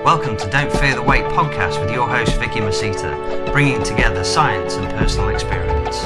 Welcome to Don't Fear the Weight podcast with your host Vicky Masita, bringing together science and personal experience.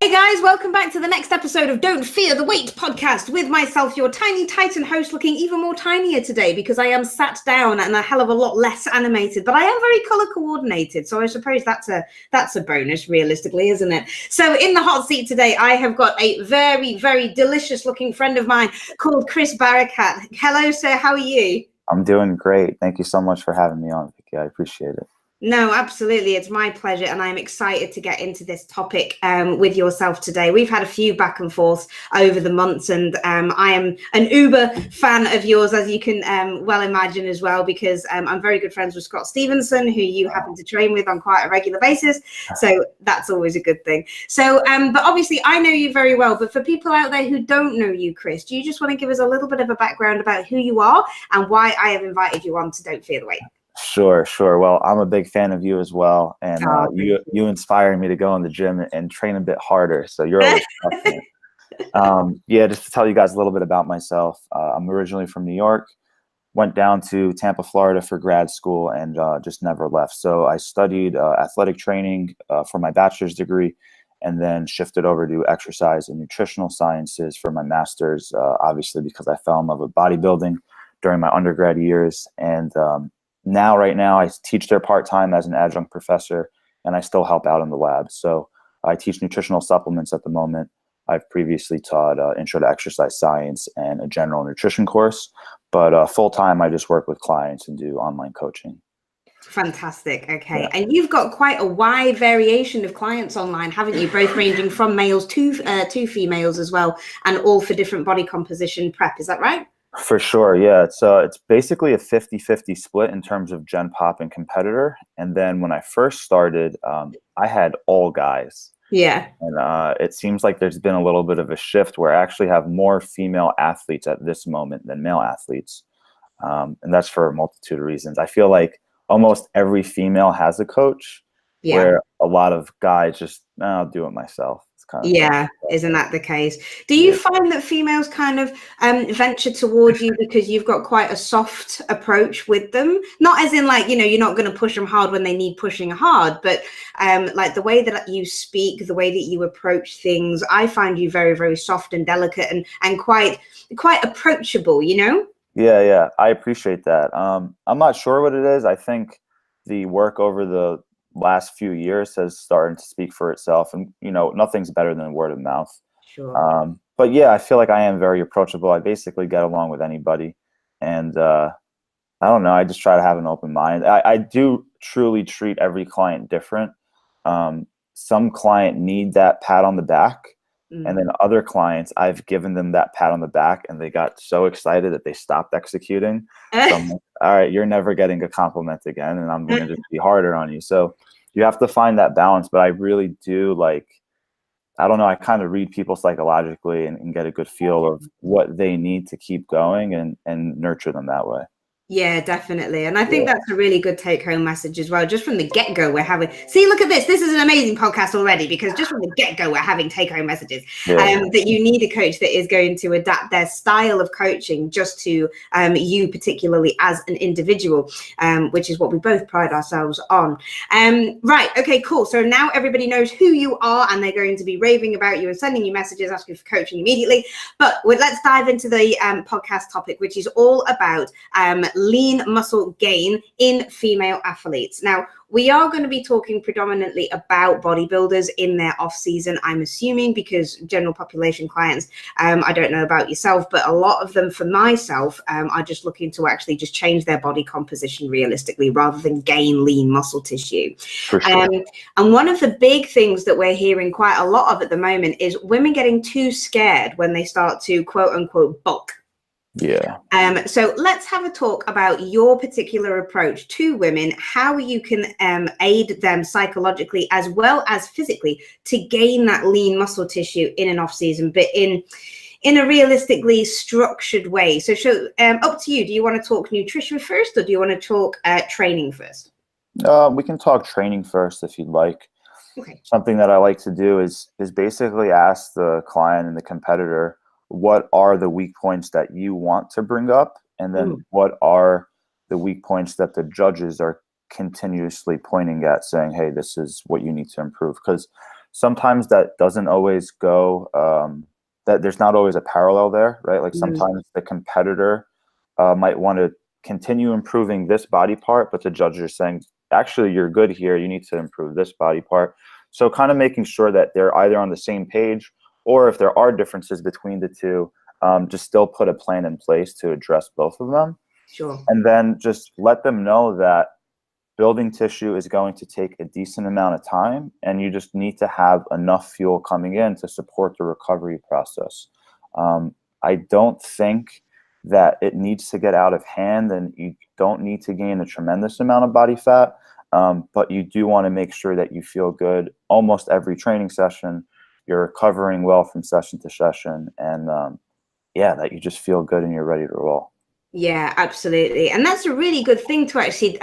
Hey guys, welcome back to the next episode of Don't Fear the Weight podcast with myself, your tiny titan host, looking even more tinier today because I am sat down and a hell of a lot less animated, but I am very color coordinated, so I suppose that's a bonus, realistically, isn't it? So in the hot seat today, I have got a very, very delicious looking friend of mine called Chris Barakat. Hello, sir. How are you? I'm doing great. Thank you so much for having me on, Vicky. I appreciate it. No, absolutely. It's my pleasure. And I'm excited to get into this topic with yourself today. We've had a few back and forths over the months, and I am an uber fan of yours, as you can well imagine as well, because I'm very good friends with Scott Stevenson, who you happen to train with on quite a regular basis. So that's always a good thing. So, but obviously I know you very well, but for people out there who don't know you, Chris, do you just want to give us a little bit of a background about who you are and why I have invited you on to Don't Fear the Weight? Sure. Well, I'm a big fan of you as well, and you inspire me to go in the gym and train a bit harder. So you're always just to tell you guys a little bit about myself. I'm originally from New York, went down to Tampa, Florida for grad school, and just never left. So I studied athletic training for my bachelor's degree, and then shifted over to exercise and nutritional sciences for my master's, obviously because I fell in love with bodybuilding during my undergrad years. And right now, I teach there part-time as an adjunct professor, and I still help out in the lab. So I teach nutritional supplements at the moment. I've previously taught intro to exercise science and a general nutrition course, but full-time, I just work with clients and do online coaching. Fantastic. Okay. Yeah. And you've got quite a wide variation of clients online, haven't you? Both ranging from males to females as well, and all for different body composition prep. Is that right? For sure, yeah. It's basically a 50-50 split in terms of Gen Pop and competitor. And then when I first started, I had all guys. Yeah. And it seems like there's been a little bit of a shift where I actually have more female athletes at this moment than male athletes. And that's for a multitude of reasons. I feel like almost every female has a coach, where a lot of guys just, I'll do it myself. Isn't that the case? Do you find that females kind of venture toward you because you've got quite a soft approach with them? Not as in like, you're not going to push them hard when they need pushing hard, but like the way that you speak, the way that you approach things, I find you very, very soft and delicate and quite approachable, Yeah, I appreciate that. I'm not sure what it is. I think the work over the last few years has started to speak for itself, and nothing's better than word of mouth. Sure. But yeah, I feel like I am very approachable. I basically get along with anybody, and I don't know, I just try to have an open mind. I do truly treat every client different. Some client need that pat on the back, and then other clients, I've given them that pat on the back and they got so excited that they stopped executing. So I'm like, all right, you're never getting a compliment again, and I'm going to just be harder on you. So you have to find that balance. But I really do I don't know, I kind of read people psychologically and get a good feel of what they need to keep going and nurture them that way. Yeah, definitely. And I think that's a really good take-home message as well. Just from the get-go, we're having... See, look at this. This is an amazing podcast already, because just from the get-go, we're having take-home messages. That you need a coach that is going to adapt their style of coaching just to you particularly as an individual, which is what we both pride ourselves on. Right. Okay, cool. So now everybody knows who you are, and they're going to be raving about you and sending you messages asking for coaching immediately. But let's dive into the podcast topic, which is all about... lean muscle gain in female athletes. Now, we are going to be talking predominantly about bodybuilders in their off season, I'm assuming, because general population clients, I don't know about yourself, but a lot of them, for myself, are just looking to actually just change their body composition realistically rather than gain lean muscle tissue. For sure. And one of the big things that we're hearing quite a lot of at the moment is women getting too scared when they start to quote unquote bulk. Yeah. So let's have a talk about your particular approach to women, how you can aid them psychologically as well as physically to gain that lean muscle tissue in an off season, but in a realistically structured way. So up to you. Do you want to talk nutrition first, or do you want to talk training first? We can talk training first if you'd like. Okay. Something that I like to do is basically ask the client and the competitor what are the weak points that you want to bring up, and then what are the weak points that the judges are continuously pointing at, saying, hey, this is what you need to improve. Because sometimes that doesn't always go, that there's not always a parallel there, right? Like sometimes the competitor might want to continue improving this body part, but the judges are saying, actually, you're good here, you need to improve this body part. So kind of making sure that they're either on the same page, or if there are differences between the two, just still put a plan in place to address both of them. Sure. And then just let them know that building tissue is going to take a decent amount of time, and you just need to have enough fuel coming in to support the recovery process. I don't think that it needs to get out of hand, and you don't need to gain a tremendous amount of body fat, but you do want to make sure that you feel good almost every training session. You're recovering well from session to session, and that you just feel good and you're ready to roll. Yeah, absolutely. And that's a really good thing to actually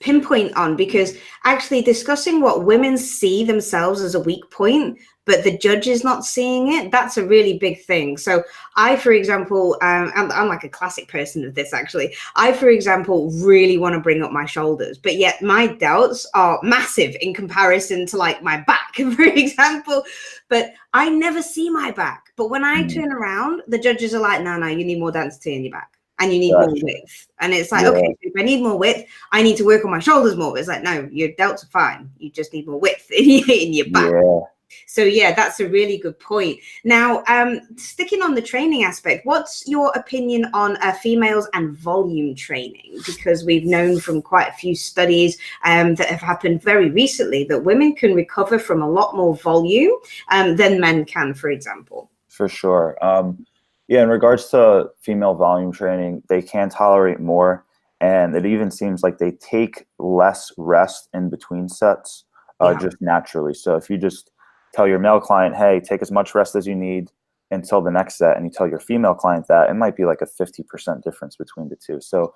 pinpoint on, because actually discussing what women see themselves as a weak point, but the judge is not seeing it, that's a really big thing. So I, for example, I'm like a classic person of this, actually. I, for example, really want to bring up my shoulders, but yet my delts are massive in comparison to like my back, for example. But I never see my back. But when I turn around, the judges are like, no, you need more density in your back. And you need more width. And it's like, okay, so if I need more width, I need to work on my shoulders more. But it's like, no, your delts are fine. You just need more width in your back. Yeah. So yeah, that's a really good point. Now, sticking on the training aspect, what's your opinion on females and volume training? Because we've known from quite a few studies that have happened very recently that women can recover from a lot more volume than men can, for example. For sure. In regards to female volume training, they can tolerate more, and it even seems like they take less rest in between sets, just naturally. So if you just tell your male client, hey, take as much rest as you need until the next set, and you tell your female client that, it might be like a 50% difference between the two. So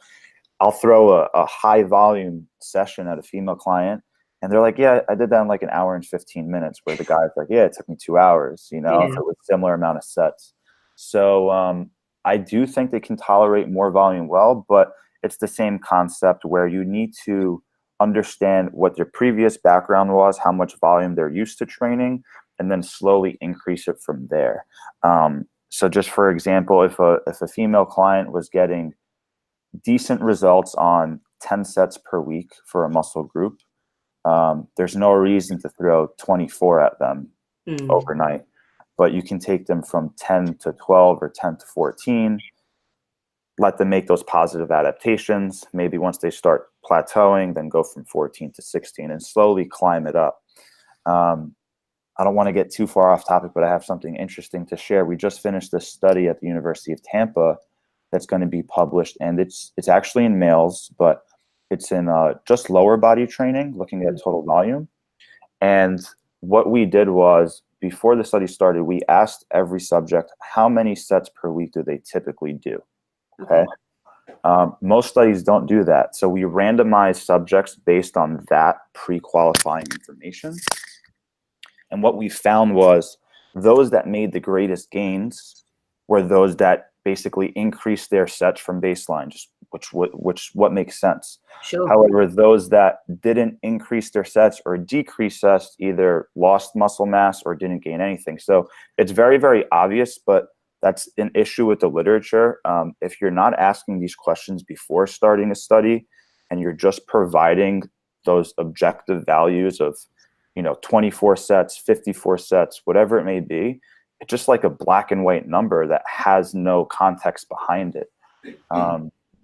I'll throw a high volume session at a female client, and they're like, yeah, I did that in like an hour and 15 minutes, where the guy's like, yeah, it took me 2 hours, if it was similar amount of sets. So I do think they can tolerate more volume well, but it's the same concept where you need to understand what their previous background was, how much volume they're used to training, and then slowly increase it from there. So just for example, if a female client was getting decent results on 10 sets per week for a muscle group, there's no reason to throw 24 at them overnight. But you can take them from 10 to 12 or 10 to 14, let them make those positive adaptations. Maybe once they start plateauing, then go from 14 to 16 and slowly climb it up. I don't want to get too far off topic, but I have something interesting to share. We just finished this study at the University of Tampa that's going to be published, and it's actually in males, but it's in just lower body training, looking at total volume. And what we did was, before the study started, we asked every subject, how many sets per week do they typically do? Okay. Most studies don't do that. So we randomized subjects based on that pre-qualifying information. And what we found was those that made the greatest gains were those that basically increased their sets from baseline, just what makes sense. Sure. However, those that didn't increase their sets or decrease sets either lost muscle mass or didn't gain anything. So it's very, very obvious, but that's an issue with the literature. If you're not asking these questions before starting a study, and you're just providing those objective values of 24 sets, 54 sets, whatever it may be, it's just like a black and white number that has no context behind it.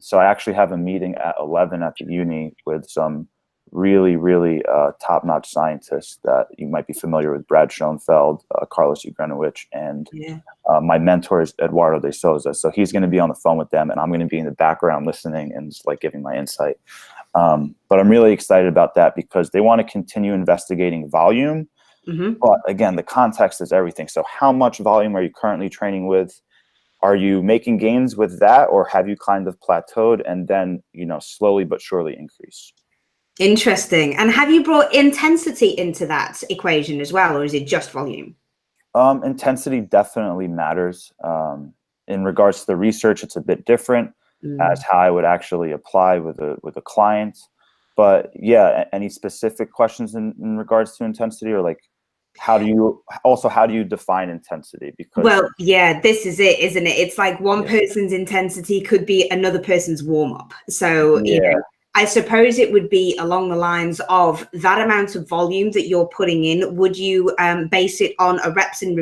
So I actually have a meeting at 11 at the uni with some really, really top-notch scientists that you might be familiar with: Brad Schoenfeld, Carlos Ugrinowicz, and my mentor is Eduardo de Souza. So he's going to be on the phone with them, and I'm going to be in the background listening and just like giving my insight. But I'm really excited about that because they want to continue investigating volume. But again, the context is everything. So how much volume are you currently training with? Are you making gains with that, or have you kind of plateaued and then, slowly but surely increase? Interesting. And have you brought intensity into that equation as well, or is it just volume? Intensity definitely matters. In regards to the research, it's a bit different as how I would actually apply with a client. But yeah, any specific questions in regards to intensity, or like how do you define intensity? Because well, yeah, this is it, isn't it? It's like one person's intensity could be another person's warm up. So, you know, I suppose it would be along the lines of that amount of volume that you're putting in. Would you base it on a reps in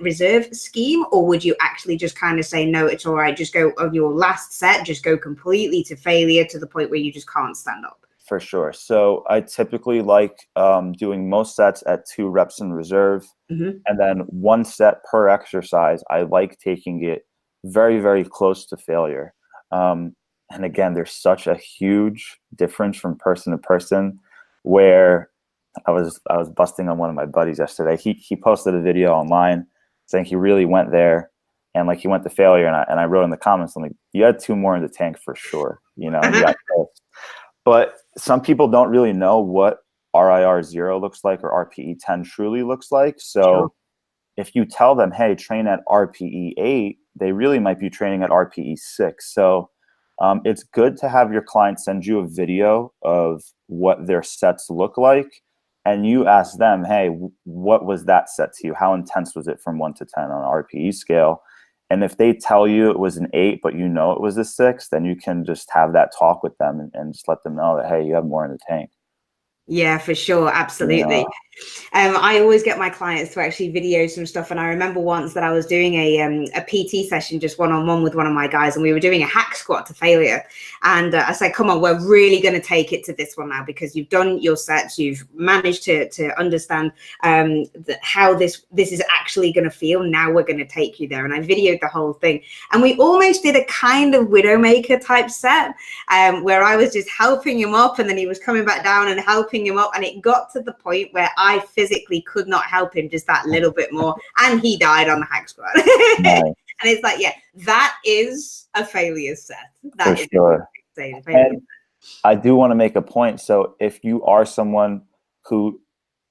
reserve scheme, or would you actually just kind of say, no, it's all right, just go on your last set, just go completely to failure to the point where you just can't stand up? For sure. So I typically like doing most sets at 2 reps in reserve, and then 1 set per exercise. I like taking it very, very close to failure. And again, there's such a huge difference from person to person, where I was busting on one of my buddies yesterday. He posted a video online saying he really went there, and like he went to failure, and I wrote in the comments, I'm like, you had 2 more in the tank for sure, you know. You got close. But some people don't really know what RIR 0 looks like or RPE 10 truly looks like. So if you tell them, hey, train at RPE 8, they really might be training at RPE 6. So it's good to have your client send you a video of what their sets look like, and you ask them, hey, what was that set to you? How intense was it from 1 to 10 on an RPE scale? And if they tell you it was an 8, but you know it was a 6, then you can just have that talk with them and just let them know that, hey, you have more in the tank. Yeah, for sure. Absolutely. I always get my clients to actually video some stuff. And I remember once that I was doing a PT session, just one-on-one with one of my guys, and we were doing a hack squat to failure. And I said, come on, we're really going to take it to this one now, because you've done your sets. You've managed to understand how this is actually going to feel. Now we're going to take you there. And I videoed the whole thing. And we almost did a kind of Widowmaker type set where I was just helping him up, and then he was coming back down and helping him up. And it got to the point where I physically could not help him just that little bit more, and he died on the hack squat. Nice. And it's like, yeah, that is a failure set. That For sure. And I do want to make a point. So if you are someone who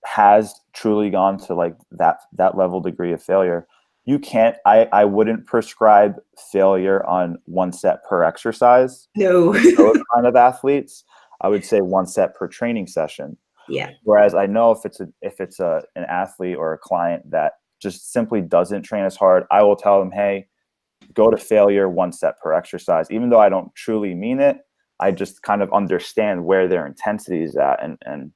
has truly gone to like that level degree of failure, you can't, I wouldn't prescribe failure on 1 set per exercise. No. Those kind of athletes, I would say 1 set per training session. Yeah. Whereas I know if it's an athlete or a client that just simply doesn't train as hard, I will tell them, hey, go to failure 1 set per exercise. Even though I don't truly mean it, I just kind of understand where their intensity is at, and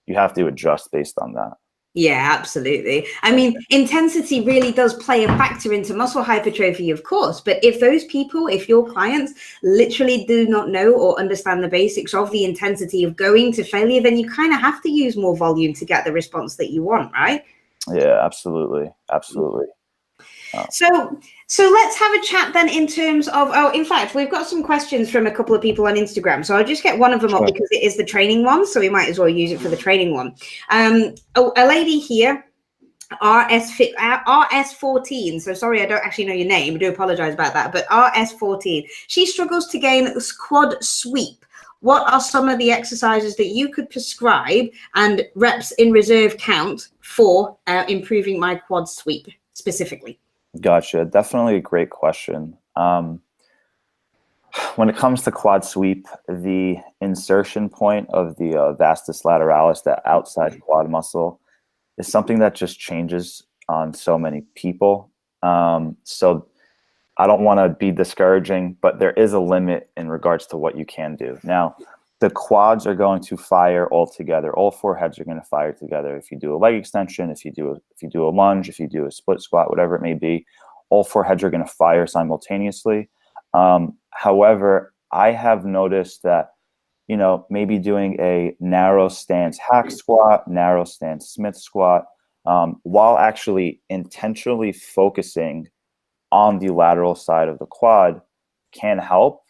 you have to adjust based on that. Yeah, absolutely. I mean, intensity really does play a factor into muscle hypertrophy, of course. But if those people, if your clients literally do not know or understand the basics of the intensity of going to failure, then you kind of have to use more volume to get the response that you want, right? Yeah, absolutely. Absolutely. So let's have a chat then in terms of, in fact, we've got some questions from a couple of people on Instagram. So I'll just get one of them up because it is the training one. So we might as well use it for the training one. A lady here, RS14. So sorry, I don't actually know your name. I do apologize about that. But RS14, she struggles to gain quad sweep. What are some of the exercises that you could prescribe and reps in reserve count for improving my quad sweep specifically? Gotcha. Definitely a great question. When it comes to quad sweep, the insertion point of the vastus lateralis, that outside quad muscle, is something that just changes on so many people. So I don't want to be discouraging, but there is a limit in regards to what you can do. Now, the quads are going to fire all together. All 4 heads are going to fire together. If you do a leg extension, if you do a lunge, if you do a split squat, whatever it may be, all 4 heads are going to fire simultaneously. However, I have noticed that, you know, maybe doing a narrow stance hack squat, narrow stance Smith squat, while actually intentionally focusing on the lateral side of the quad can help.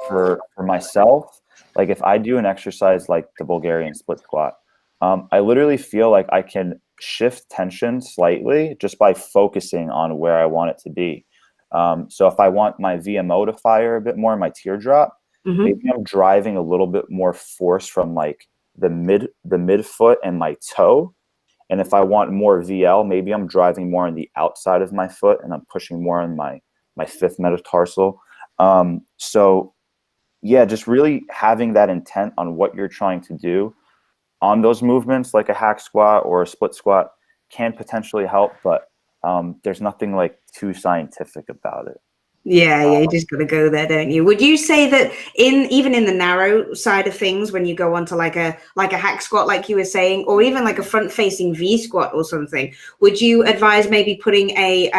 For myself, like if I do an exercise like the Bulgarian split squat, I literally feel like I can shift tension slightly just by focusing on where I want it to be. So if I want my VMO to fire a bit more, my teardrop, maybe I'm driving a little bit more force from like the midfoot and my toe, And if I want more VL, maybe I'm driving more on the outside of my foot and I'm pushing more on my fifth metatarsal. So yeah, just really having that intent on what you're trying to do on those movements, like a hack squat or a split squat, can potentially help, but there's nothing like too scientific about it. Yeah, you just got to go there, don't you? Would you say that even in the narrow side of things, when you go onto like a hack squat, like you were saying, or even like a front facing V squat or something, would you advise maybe putting a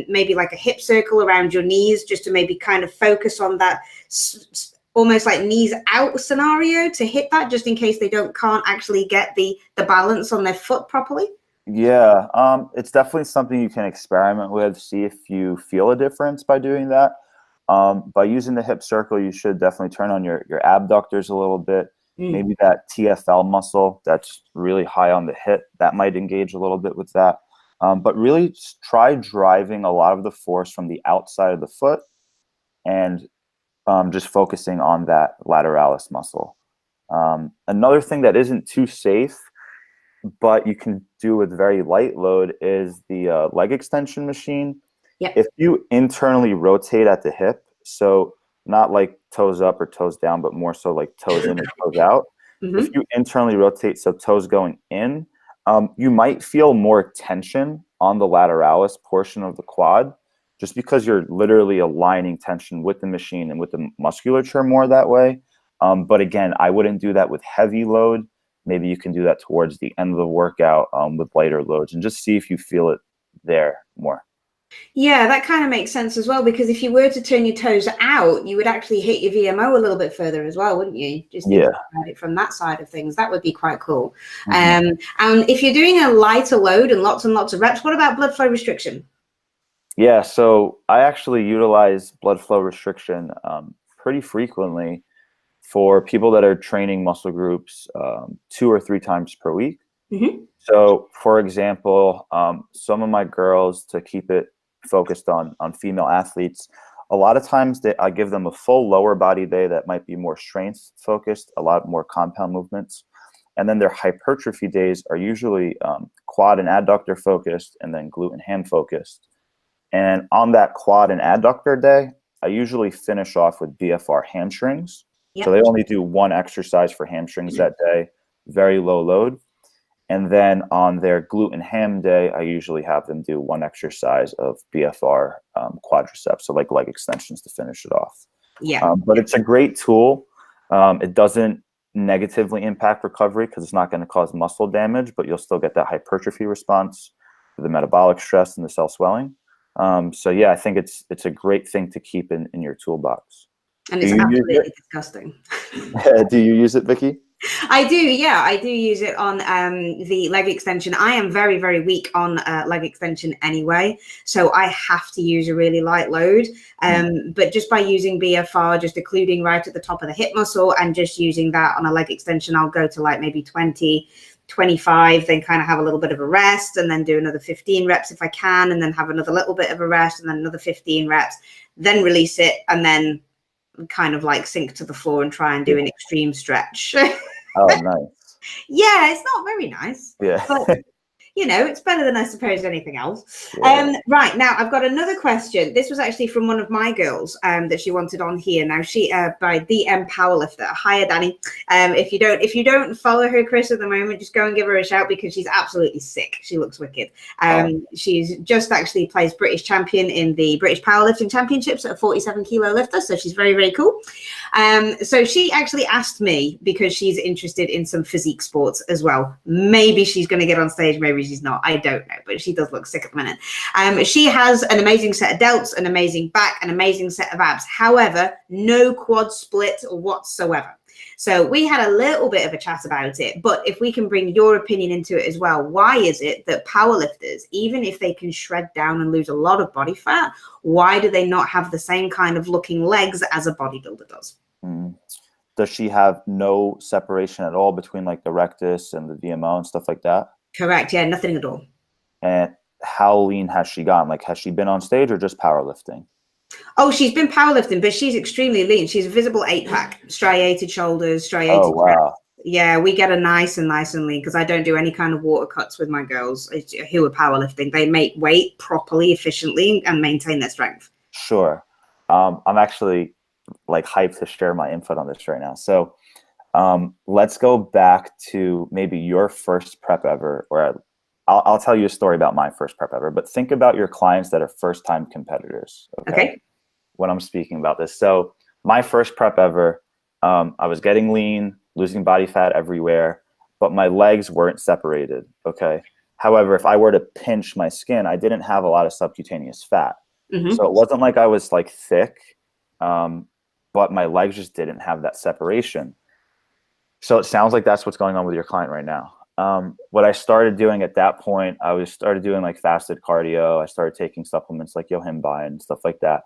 maybe like a hip circle around your knees, just to maybe kind of focus on that almost like knees out scenario to hit that, just in case they can't actually get the balance on their foot properly? Yeah, it's definitely something you can experiment with, see if you feel a difference by doing that. By using the hip circle, you should definitely turn on your abductors a little bit. Maybe that TFL muscle that's really high on the hip, that might engage a little bit with that. But really try driving a lot of the force from the outside of the foot and just focusing on that lateralis muscle. Another thing that isn't too safe, but you can do with very light load, is the leg extension machine. Yep. If you internally rotate at the hip, so not like toes up or toes down, but more so like toes in or toes out. If you internally rotate, so toes going in, you might feel more tension on the lateralis portion of the quad, just because you're literally aligning tension with the machine and with the musculature more that way. But again, I wouldn't do that with heavy load. Maybe you can do that towards the end of the workout with lighter loads, and just see if you feel it there more. Yeah, that kind of makes sense as well, because if you were to turn your toes out, you would actually hit your VMO a little bit further as well, wouldn't you? Just thinking about it from that side of things, that would be quite cool. And if you're doing a lighter load and lots of reps, what about blood flow restriction? Yeah, so I actually utilize blood flow restriction pretty frequently for people that are training muscle groups 2 or 3 times per week. So, for example, some of my girls, to keep it focused on female athletes, a lot of times I give them a full lower body day that might be more strength focused, a lot more compound movements. And then their hypertrophy days are usually quad and adductor focused, and then glute and ham focused. And on that quad and adductor day, I usually finish off with BFR hamstrings. So they only do 1 exercise for hamstrings that day, very low load. And then on their glute and ham day, I usually have them do 1 exercise of BFR quadriceps, so like leg extensions to finish it off. But it's a great tool. It doesn't negatively impact recovery because it's not going to cause muscle damage, but you'll still get that hypertrophy response, the metabolic stress, and the cell swelling. So yeah, I think it's a great thing to keep in your toolbox. And it's absolutely disgusting. Do you use it, Vicky? I do, yeah. I do use it on the leg extension. I am very, very weak on leg extension anyway, so I have to use a really light load. But just by using BFR, just occluding right at the top of the hip muscle and just using that on a leg extension, I'll go to like maybe 20, 25, then kind of have a little bit of a rest, and then do another 15 reps if I can, and then have another little bit of a rest, and then another 15 reps, then release it, and then kind of like sink to the floor and try and do an extreme stretch. Oh, nice. Yeah, it's not very nice. Yeah. But, you know, it's better than, I suppose, anything else. Right, now I've got another question. This was actually from one of my girls that she wanted on here. Now she by DM Powerlifter. Hiya, Danny. If you don't follow her, Chris, at the moment, just go and give her a shout, because she's absolutely sick. She looks wicked. She's just actually placed British champion in the British Powerlifting Championships at a 47 kilo lifter, so she's very, very cool. So she actually asked me, because she's interested in some physique sports as well. Maybe she's going to get on stage, maybe she's not, I don't know, but she does look sick at the minute. She has an amazing set of delts, an amazing back, an amazing set of abs. However, no quad split whatsoever. So we had a little bit of a chat about it, but if we can bring your opinion into it as well, why is it that powerlifters, even if they can shred down and lose a lot of body fat, why do they not have the same kind of looking legs as a bodybuilder does? Does she have no separation at all between like the rectus and the VMO and stuff like that? Correct. Yeah, nothing at all. And how lean has she gotten? Like, has she been on stage or just powerlifting? Oh, she's been powerlifting, but she's extremely lean. She's a visible 8-pack, striated shoulders, striated. Oh, wow. Yeah, we get a nice and lean because I don't do any kind of water cuts with my girls who are powerlifting. They make weight properly, efficiently, and maintain their strength. Sure. I'm actually like hyped to share my input on this right now. So let's go back to maybe your first prep ever, or I'll tell you a story about my first prep ever, but think about your clients that are first-time competitors, okay? When I'm speaking about this. So my first prep ever, I was getting lean, losing body fat everywhere, but my legs weren't separated, okay? However, if I were to pinch my skin, I didn't have a lot of subcutaneous fat. So it wasn't like I was like thick, but my legs just didn't have that separation. So it sounds like that's what's going on with your client right now. What I started doing at that point, started doing like fasted cardio. I started taking supplements like Yohimbine and stuff like that.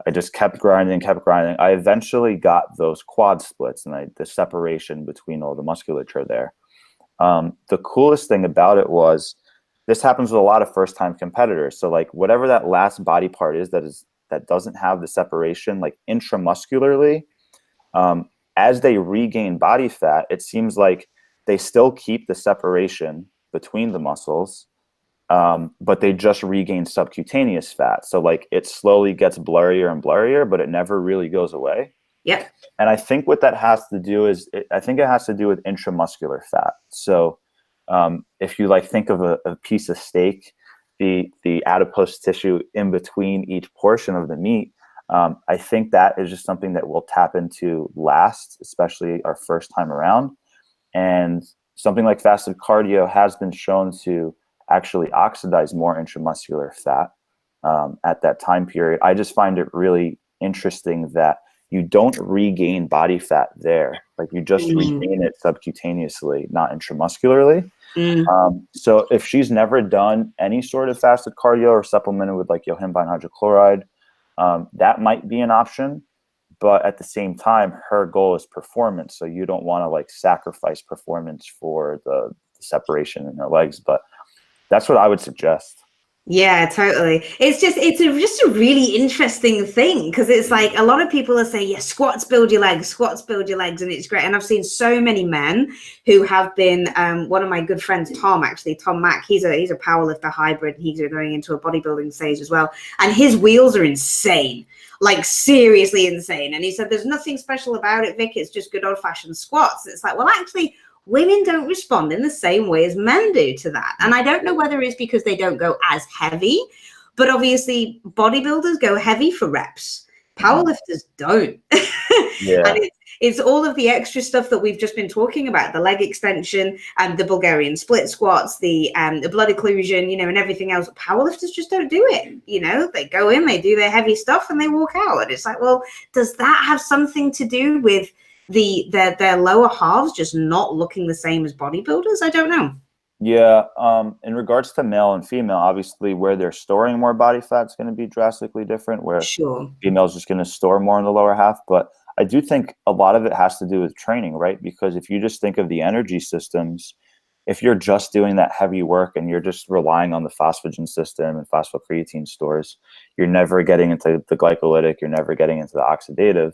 I just kept grinding. I eventually got those quad splits and the separation between all the musculature there. The coolest thing about it was this happens with a lot of first-time competitors. So like whatever that last body part is that doesn't have the separation, like intramuscularly, as they regain body fat, it seems like they still keep the separation between the muscles, but they just regain subcutaneous fat. So like it slowly gets blurrier and blurrier, but it never really goes away. Yep. And I think what that has to do is, I think it has to do with intramuscular fat. So if you like think of a piece of steak, the adipose tissue in between each portion of the meat, I think that is just something that we'll tap into last, especially our first time around. And something like fasted cardio has been shown to actually oxidize more intramuscular fat at that time period. I just find it really interesting that you don't regain body fat there. Like you just regain it subcutaneously, not intramuscularly. So if she's never done any sort of fasted cardio or supplemented with like Yohimbine hydrochloride, that might be an option. But at the same time, her goal is performance. So you don't want to like sacrifice performance for the separation in her legs. But that's what I would suggest. Yeah, totally. It's just a really interesting thing because it's like a lot of people are saying, yeah, squats build your legs, and it's great. And I've seen so many men who have been, one of my good friends, Tom Mack, he's a powerlifter hybrid. He's going into a bodybuilding stage as well. And his wheels are insane, like seriously insane. And he said, there's nothing special about it, Vic. It's just good old fashioned squats. It's like, well, actually, women don't respond in the same way as men do to that. And I don't know whether it's because they don't go as heavy, but obviously bodybuilders go heavy for reps. Powerlifters don't. Yeah. And it's all of the extra stuff that we've just been talking about, the leg extension and the Bulgarian split squats, the blood occlusion, and everything else. Powerlifters just don't do it. They go in, they do their heavy stuff and they walk out. And it's like, well, does that have something to do with their lower halves just not looking the same as bodybuilders? I don't know. Yeah. In regards to male and female, obviously where they're storing more body fat is going to be drastically different, where female's just going to store more in the lower half. But I do think a lot of it has to do with training, right? Because if you just think of the energy systems, if you're just doing that heavy work and you're just relying on the phosphagen system and phosphocreatine stores, you're never getting into the glycolytic, you're never getting into the oxidative.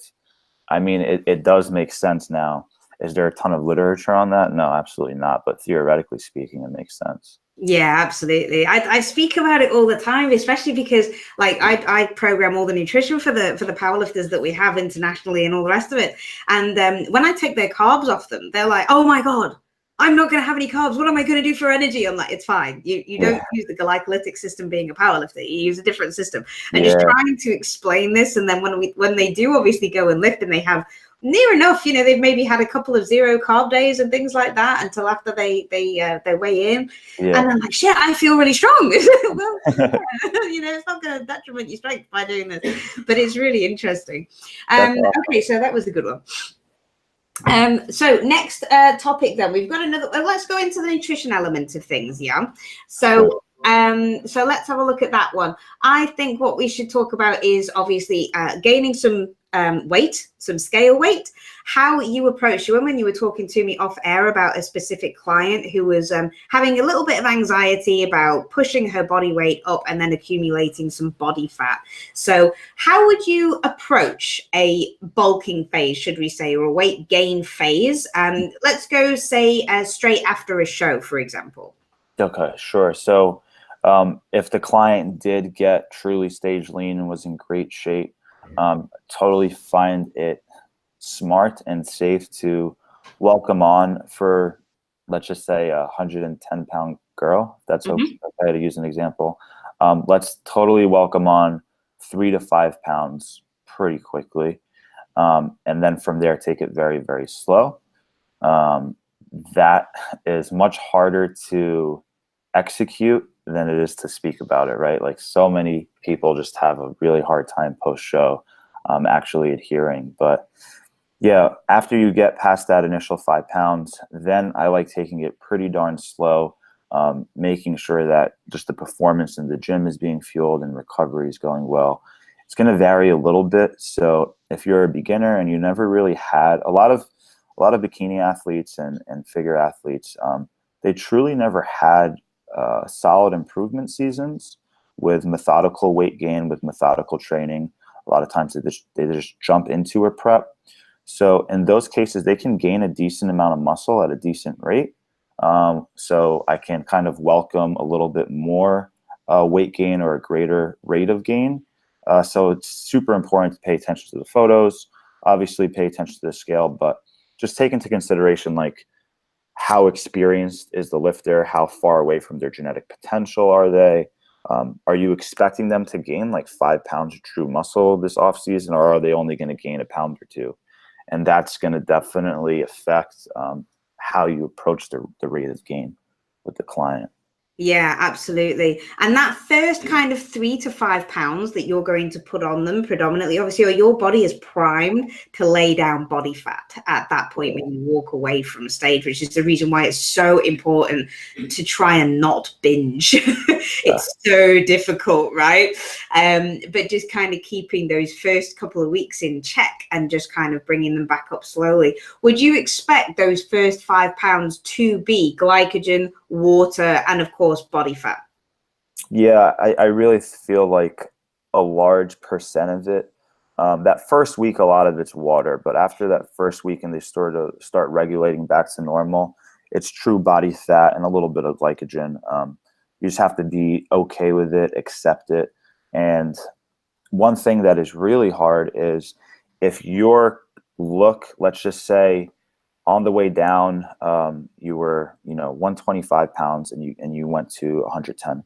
I mean, it does make sense now. Is there a ton of literature on that? No, absolutely not. But theoretically speaking, it makes sense. Yeah, absolutely. I speak about it all the time, especially because like I program all the nutrition for the powerlifters that we have internationally and all the rest of it. And when I take their carbs off them, they're like, oh my God, I'm not going to have any carbs. What am I going to do for energy? I'm like, it's fine. You don't use the glycolytic system being a powerlifter. You use a different system. And just trying to explain this. And then when they do obviously go and lift and they have near enough, they've maybe had a couple of 0 carb days and things like that until after they weigh in. And I'm like, shit, I feel really strong. Well, it's not going to detriment your strength by doing this, but it's really interesting. Okay, so that was a good one. So next topic then, we've got another, let's go into the nutrition element of things. So let's have a look at that one. I think what we should talk about is obviously gaining some weight, some scale weight, how you approach you. And when you were talking to me off air about a specific client who was having a little bit of anxiety about pushing her body weight up and then accumulating some body fat. So how would you approach a bulking phase, should we say, or a weight gain phase? Let's go say straight after a show, for example. Okay, sure. So if the client did get truly stage lean and was in great shape, totally find it smart and safe to welcome on for, let's just say, 110-pound girl. That's okay to use an example. Let's totally welcome on 3 to 5 pounds pretty quickly. And then from there, take it very, very slow. That is much harder to execute than it is to speak about it, right? Like, so many people just have a really hard time post-show actually adhering. But yeah, after you get past that initial 5 pounds, then I like taking it pretty darn slow, making sure that just the performance in the gym is being fueled and recovery is going well. It's going to vary a little bit. So if you're a beginner and you never really had a lot of bikini athletes and figure athletes, they truly never had solid improvement seasons with methodical weight gain, with methodical training. A lot of times they just jump into a prep. So in those cases, they can gain a decent amount of muscle at a decent rate. So I can kind of welcome a little bit more weight gain or a greater rate of gain. So it's super important to pay attention to the photos, obviously pay attention to the scale, but just take into consideration, like, how experienced is the lifter? How far away from their genetic potential are they? Are you expecting them to gain like 5 pounds of true muscle this off season, or are they only going to gain a pound or two? And that's going to definitely affect how you approach the rate of gain with the client. Yeah, absolutely. And that first kind of 3 to 5 pounds that you're going to put on them predominantly, obviously, your body is primed to lay down body fat at that point when you walk away from a stage, which is the reason why it's so important to try and not binge. It's so difficult, right? But just kind of keeping those first couple of weeks in check and just kind of bringing them back up slowly. Would you expect those first 5 pounds to be glycogen, water, and of course body fat? Yeah, I really feel like a large percent of it, that first week, a lot of it's water, but after that first week and they start regulating back to normal, it's true body fat and a little bit of glycogen. You just have to be okay with it, accept it. And one thing that is really hard is if your look, let's just say, on the way down, you were, 125 pounds and you went to 110.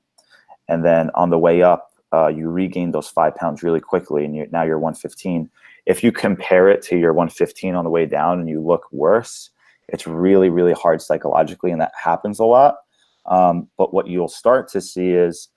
And then on the way up, you regained those 5 pounds really quickly and now you're 115. If you compare it to your 115 on the way down and you look worse, it's really, really hard psychologically, and that happens a lot. But what you'll start to see is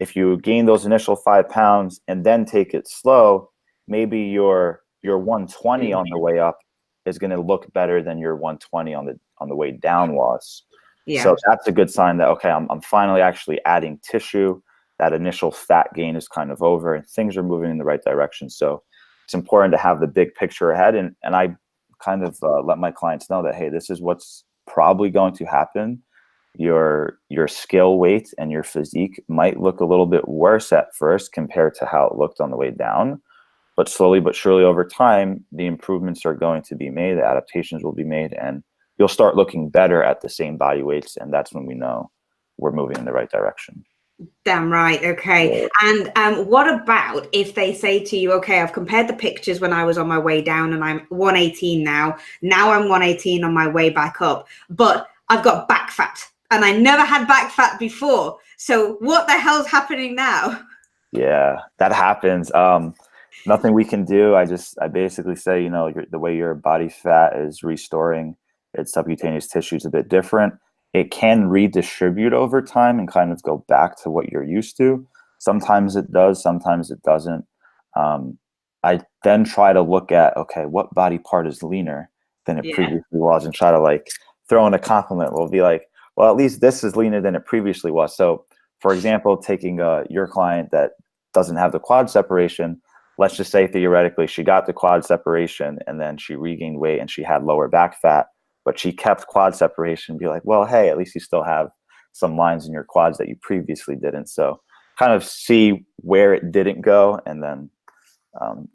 if you gain those initial 5 pounds and then take it slow, maybe your 120 on the way up is going to look better than your 120 on the way down was. Yeah. So that's a good sign that, okay, I'm finally actually adding tissue. That initial fat gain is kind of over and things are moving in the right direction. So it's important to have the big picture ahead. And I kind of let my clients know that, hey, this is what's probably going to happen. Your scale weight and your physique might look a little bit worse at first compared to how it looked on the way down. But slowly but surely over time, the improvements are going to be made, the adaptations will be made, and you'll start looking better at the same body weights. And that's when we know we're moving in the right direction. Damn right. Okay. Yeah. And what about if they say to you, okay, I've compared the pictures when I was on my way down and I'm 118 now. Now I'm 118 on my way back up, but I've got back fat and I never had back fat before. So what the hell's happening now? Yeah, that happens. Nothing we can do. I basically say, the way your body fat is restoring its subcutaneous tissue is a bit different. It can redistribute over time and kind of go back to what you're used to. Sometimes it does, sometimes it doesn't. I then try to look at, okay, what body part is leaner than it previously was, and try to throw in a compliment. We'll be like, well, at least this is leaner than it previously was. So for example, taking your client that doesn't have the quad separation, let's just say theoretically she got the quad separation and then she regained weight and she had lower back fat, but she kept quad separation, be like, well, hey, at least you still have some lines in your quads that you previously didn't. So kind of see where it didn't go and then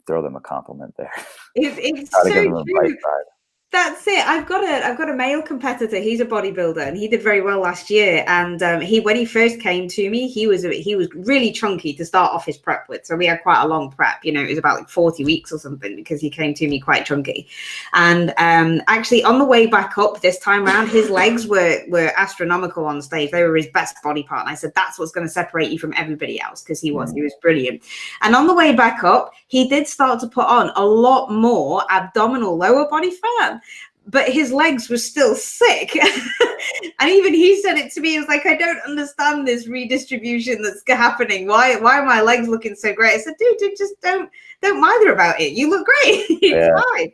throw them a compliment there. It's Try to so give them a bright true. side. That's it. I've got a male competitor. He's a bodybuilder, and he did very well last year. And when he first came to me, he was really chunky to start off his prep with. So we had quite a long prep. It was about like 40 weeks or something because he came to me quite chunky. And actually, on the way back up this time around, his legs were astronomical on stage. They were his best body part. And I said, that's what's going to separate you from everybody else, because he was brilliant. And on the way back up, he did start to put on a lot more abdominal lower body fat. But his legs were still sick. And even he said it to me. He was like, I don't understand this redistribution that's happening. Why are my legs looking so great? I said, dude, just don't bother about it. You look great. It's fine.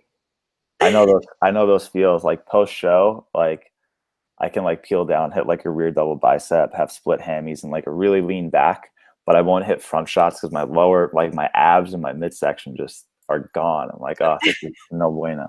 I know those feels like post show, like I can like peel down, hit like a rear double bicep, have split hammies and like a really lean back, but I won't hit front shots because my lower, like my abs and my midsection just are gone. I'm like, oh, this is no bueno.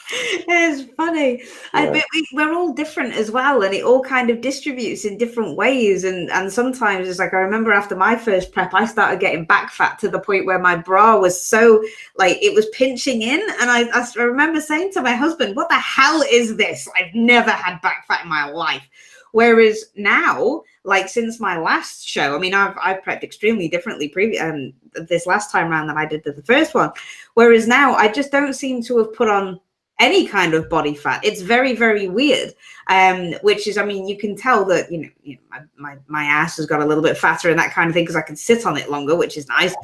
It's funny. I bet we're all different as well, and it all kind of distributes in different ways. And sometimes it's like, I remember after my first prep, I started getting back fat to the point where my bra was so like it was pinching in. And I remember saying to my husband, what the hell is this? I've never had back fat in my life. Whereas now, like since my last show, I mean, I've prepped extremely differently this last time around than I did the first one. Whereas now I just don't seem to have put on any kind of body fat. It's very, very weird. Which is, I mean, you can tell that, my ass has got a little bit fatter and that kind of thing because I can sit on it longer, which is nice.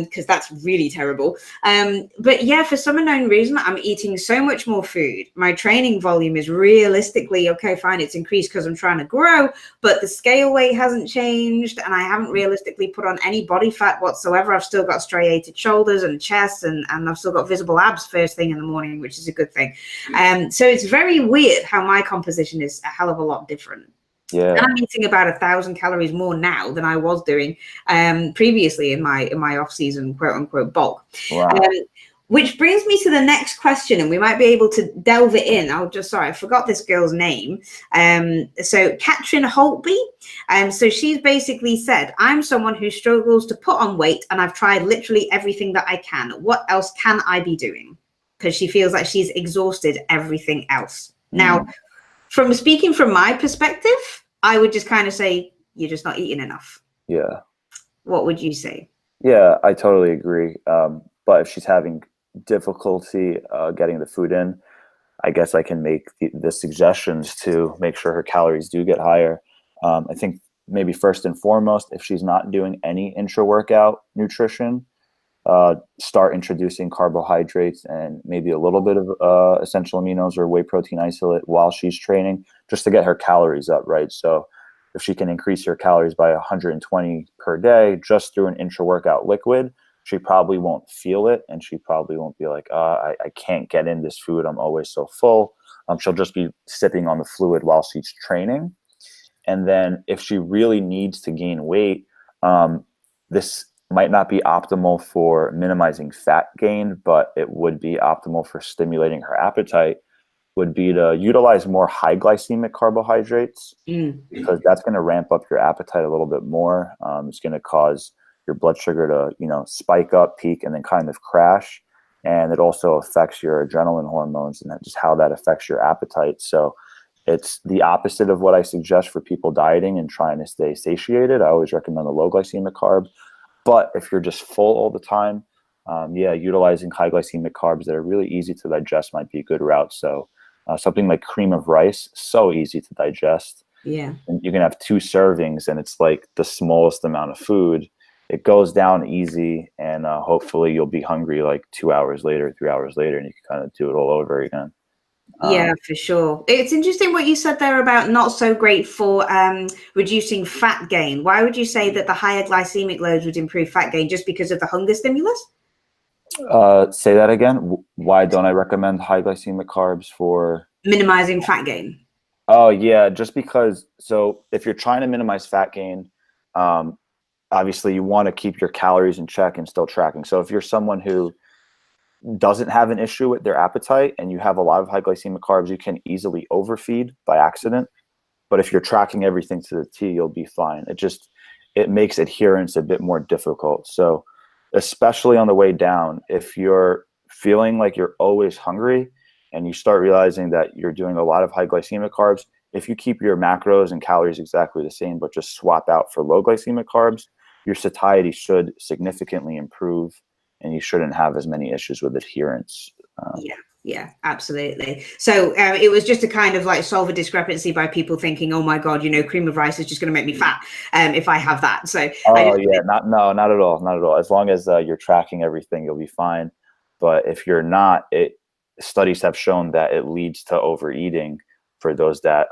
Because that's really terrible. But yeah, for some unknown reason, I'm eating so much more food. My training volume is realistically, okay, fine, it's increased because I'm trying to grow, but the scale weight hasn't changed and I haven't realistically put on any body fat whatsoever. I've still got striated shoulders and chest and I've still got visible abs first thing in the morning, which is a good thing. So it's very weird how my composition is a hell of a lot different. Yeah. And I'm eating about 1,000 calories more now than I was doing previously in my off-season quote unquote bulk. Wow. Which brings me to the next question, and we might be able to delve it in. I forgot this girl's name. So Katrin Holtby. So she's basically said, I'm someone who struggles to put on weight and I've tried literally everything that I can. What else can I be doing? Because she feels like she's exhausted everything else. Now, from speaking from my perspective, I would just kind of say, you're just not eating enough. Yeah. What would you say? Yeah, I totally agree. But if she's having difficulty getting the food in, I guess I can make the suggestions to make sure her calories do get higher. I think maybe first and foremost, if she's not doing any intra-workout nutrition, start introducing carbohydrates and maybe a little bit of essential aminos or whey protein isolate while she's training, just to get her calories up, right? So if she can increase her calories by 120 per day just through an intra-workout liquid, she probably won't feel it, and she probably won't be like, I can't get in this food, I'm always so full. She'll just be sipping on the fluid while she's training. And then if she really needs to gain weight, this might not be optimal for minimizing fat gain, but it would be optimal for stimulating her appetite, would be to utilize more high glycemic carbohydrates, because that's going to ramp up your appetite a little bit more. It's going to cause your blood sugar to, spike up, peak, and then kind of crash. And it also affects your adrenaline hormones and just how that affects your appetite. So it's the opposite of what I suggest for people dieting and trying to stay satiated. I always recommend a low glycemic carb. But if you're just full all the time, utilizing high glycemic carbs that are really easy to digest might be a good route. So something like cream of rice, so easy to digest. Yeah. And you can have 2 servings and it's like the smallest amount of food. It goes down easy, and hopefully you'll be hungry like 2 hours later, 3 hours later, and you can kind of do it all over again. Yeah, for sure. It's interesting what you said there about not so great for reducing fat gain. Why would you say that the higher glycemic loads would improve fat gain? Just because of the hunger stimulus? Say that again. Why don't I recommend high glycemic carbs for minimizing fat gain? Oh, yeah, just because. So if you're trying to minimize fat gain, obviously you want to keep your calories in check and still tracking. So if you're someone who doesn't have an issue with their appetite and you have a lot of high glycemic carbs, you can easily overfeed by accident. But if you're tracking everything to the T, you'll be fine. It makes adherence a bit more difficult. So especially on the way down, if you're feeling like you're always hungry and you start realizing that you're doing a lot of high glycemic carbs, if you keep your macros and calories exactly the same, but just swap out for low glycemic carbs, your satiety should significantly improve and you shouldn't have as many issues with adherence. Yeah, absolutely. So it was just to kind of like solve a discrepancy by people thinking, oh my God, cream of rice is just going to make me fat if I have that. So not at all. Not at all. As long as you're tracking everything, you'll be fine. But if you're not, studies have shown that it leads to overeating for those that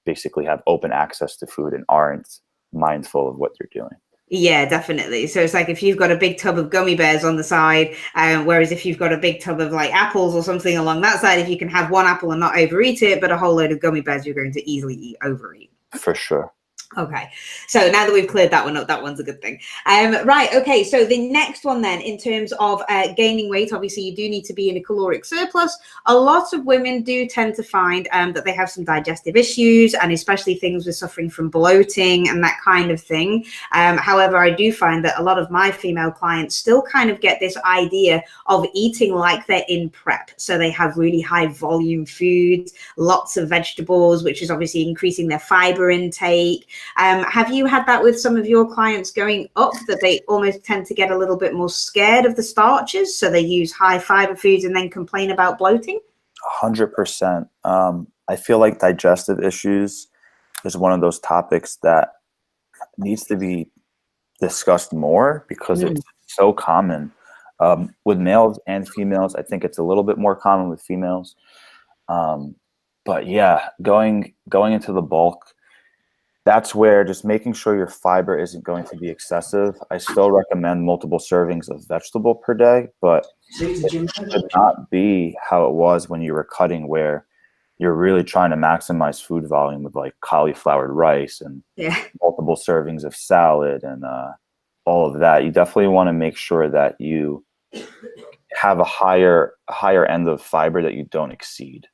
basically have open access to food and aren't mindful of what they're doing. Yeah, definitely. So it's like if you've got a big tub of gummy bears on the side, whereas if you've got a big tub of like apples or something along that side, if you can have one apple and not overeat it, but a whole load of gummy bears, you're going to easily overeat. For sure. Okay, so now that we've cleared that one up, that one's a good thing. Right, okay, so the next one then, in terms of gaining weight, obviously you do need to be in a caloric surplus. A lot of women do tend to find that they have some digestive issues, and especially things with suffering from bloating and that kind of thing. However, I do find that a lot of my female clients still kind of get this idea of eating like they're in prep. So they have really high volume foods, lots of vegetables, which is obviously increasing their fiber intake. Have you had that with some of your clients going up, that they almost tend to get a little bit more scared of the starches, so they use high fiber foods and then complain about bloating? 100%. I feel like digestive issues is one of those topics that needs to be discussed more because it's so common with males and females. I think it's a little bit more common with females. But yeah, going into the bulk, that's where just making sure your fiber isn't going to be excessive. I still recommend multiple servings of vegetable per day, but it should not be how it was when you were cutting, where you're really trying to maximize food volume with like cauliflower rice and multiple servings of salad and all of that. You definitely want to make sure that you have a higher end of fiber that you don't exceed.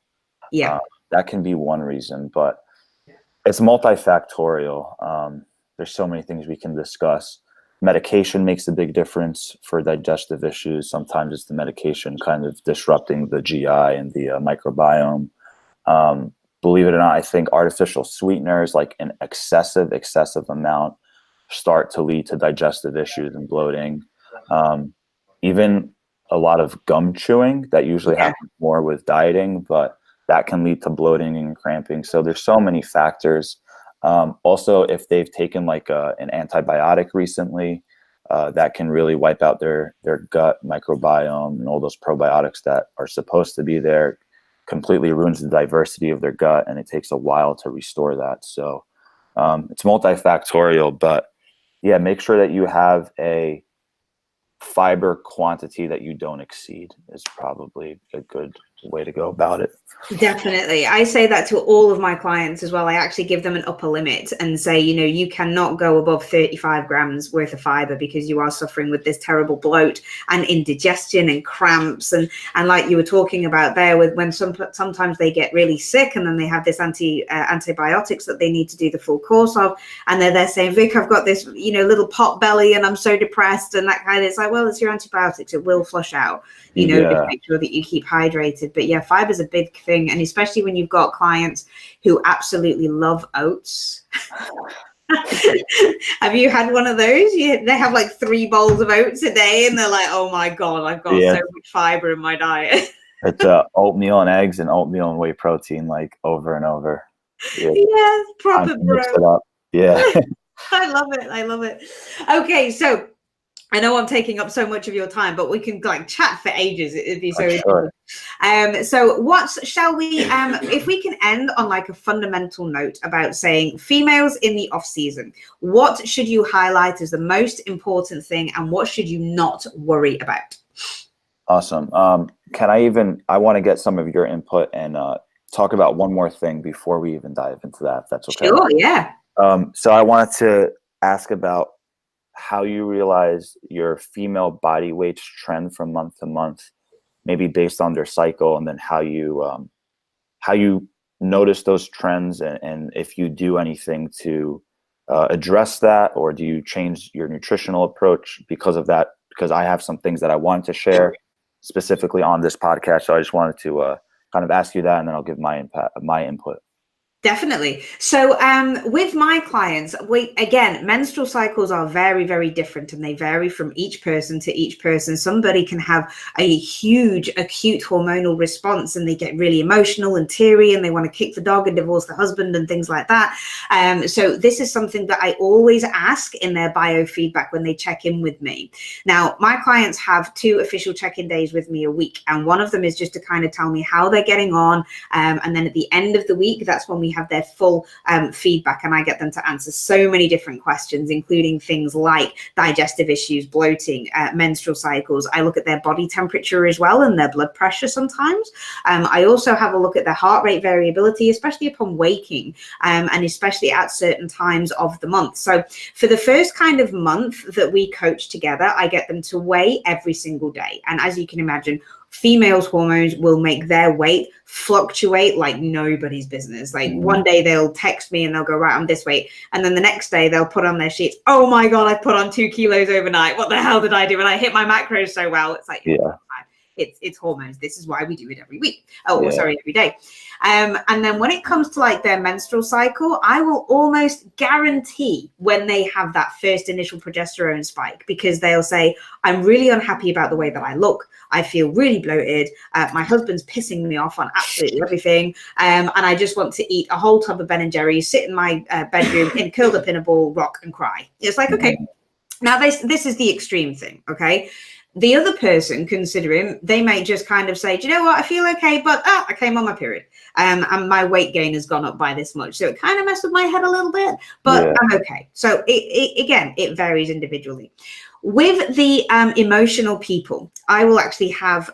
That can be one reason, but it's multifactorial. There's so many things we can discuss. Medication makes a big difference for digestive issues. Sometimes it's the medication kind of disrupting the GI and the microbiome. Believe it or not, I think artificial sweeteners, like an excessive amount, start to lead to digestive issues and bloating. Even a lot of gum chewing, that usually happens more with dieting, but that can lead to bloating and cramping. So there's so many factors. Also, if they've taken like an antibiotic recently, that can really wipe out their gut microbiome, and all those probiotics that are supposed to be there completely ruins the diversity of their gut, and it takes a while to restore that. So it's multifactorial, but yeah, make sure that you have a fiber quantity that you don't exceed is probably a good way to go about it. Definitely. I say that to all of my clients as well. I actually give them an upper limit and say, you cannot go above 35 grams worth of fiber, because you are suffering with this terrible bloat and indigestion and cramps. And like you were talking about there, with when sometimes they get really sick and then they have this antibiotics that they need to do the full course of. And they're there saying, Vic, I've got this, little pot belly and I'm so depressed and that kind of, it's like, well, it's your antibiotics. It will flush out, just make sure that you keep hydrated. But yeah, fiber is a big thing. And especially when you've got clients who absolutely love oats. Have you had one of those? They have like 3 bowls of oats a day and they're like, oh my God, I've got so much fiber in my diet. It's oatmeal and eggs and oatmeal and whey protein, like over and over. Yeah, proper bro. Yeah. I love it. Okay, so I know I'm taking up so much of your time, but we can like chat for ages. It'd be so interesting. So what shall we, if we can end on like a fundamental note about saying females in the off season, what should you highlight as the most important thing and what should you not worry about? Awesome. I want to get some of your input and talk about one more thing before we even dive into that, if that's okay. Sure, yeah. So I wanted to ask about how you realize your female body weights trend from month to month, maybe based on their cycle, and then how you notice those trends, and if you do anything to address that, or do you change your nutritional approach because of that? Because I have some things that I wanted to share specifically on this podcast, so I just wanted to kind of ask you that, and then I'll give my input. Definitely. So with my clients, again, menstrual cycles are very, very different, and they vary from each person to each person. Somebody can have a huge acute hormonal response, and they get really emotional and teary, and they want to kick the dog and divorce the husband and things like that. So this is something that I always ask in their biofeedback when they check in with me. Now, my clients have 2 official check-in days with me a week, and one of them is just to kind of tell me how they're getting on. And then at the end of the week, that's when we have their full feedback, and I get them to answer so many different questions, including things like digestive issues, bloating, menstrual cycles. I look at their body temperature as well, and their blood pressure sometimes. I also have a look at their heart rate variability, especially upon waking, and especially at certain times of the month. So for the first kind of month that we coach together, I get them to weigh every single day. And as you can imagine, females' hormones will make their weight fluctuate like nobody's business. Like one day they'll text me and they'll go, right, I'm this weight. And then the next day they'll put on their sheets, oh my God, I put on 2 kilos overnight. What the hell did I do? And I hit my macros so well. It's like, it's hormones. This is why we do it every week. Every day. And then when it comes to like their menstrual cycle, I will almost guarantee when they have that first initial progesterone spike, because they'll say, I'm really unhappy about the way that I look. I feel really bloated. My husband's pissing me off on absolutely everything. And I just want to eat a whole tub of Ben & Jerry's, sit in my bedroom curled up in a ball, rock and cry. It's like, okay, now this is the extreme thing, okay? The other person, considering, they may just kind of say, do you know what, I feel okay, but I came on my period, and my weight gain has gone up by this much. So it kind of messed with my head a little bit, but I'm okay. So again, it varies individually. With the emotional people, I will actually have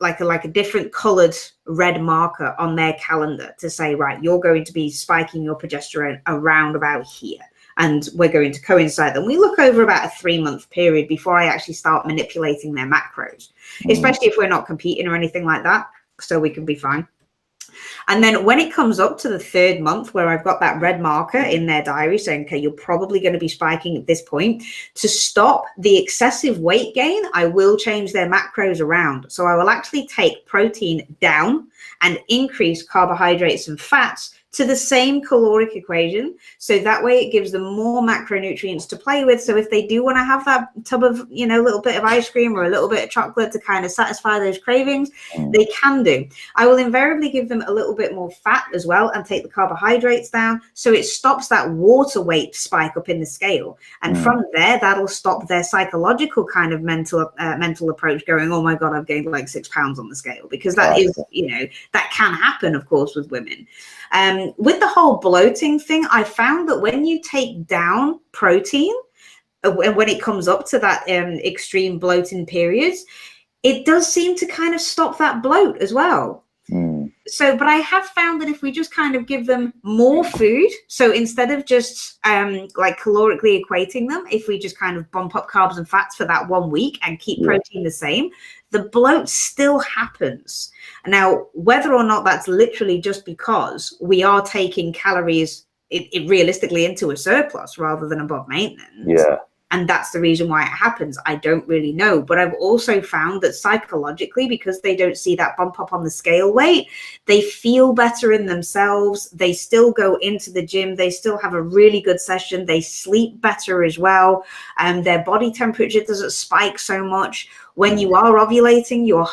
like a different colored red marker on their calendar to say, right, you're going to be spiking your progesterone around about here, and we're going to coincide them. We look over about a 3-month period before I actually start manipulating their macros, especially if we're not competing or anything like that, so we can be fine. And then when it comes up to the 3rd month, where I've got that red marker in their diary saying, okay, you're probably going to be spiking at this point, to stop the excessive weight gain, I will change their macros around. So I will actually take protein down and increase carbohydrates and fats to the same caloric equation. So that way it gives them more macronutrients to play with. So if they do want to have that tub of, you know, little bit of ice cream or a little bit of chocolate to kind of satisfy those cravings, they can do. I will invariably give them a little bit more fat as well and take the carbohydrates down. So it stops that water weight spike up in the scale. And from there, that'll stop their psychological kind of mental approach going, oh my God, I've gained like 6 pounds on the scale, because that is, you know, that can happen, of course, with women. With the whole bloating thing, I found that when you take down protein, when it comes up to that extreme bloating periods, it does seem to kind of stop that bloat as well. So, but I have found that if we just kind of give them more food, so instead of just like calorically equating them, if we just kind of bump up carbs and fats for that 1 week and keep protein the same, the bloat still happens. Now, whether or not that's literally just because we are taking calories it realistically into a surplus rather than above maintenance. And that's the reason why it happens. I don't really know. But I've also found that psychologically, because they don't see that bump up on the scale weight, they feel better in themselves. They still go into the gym. They still have a really good session. They sleep better as well. And their body temperature doesn't spike so much. When you are ovulating, your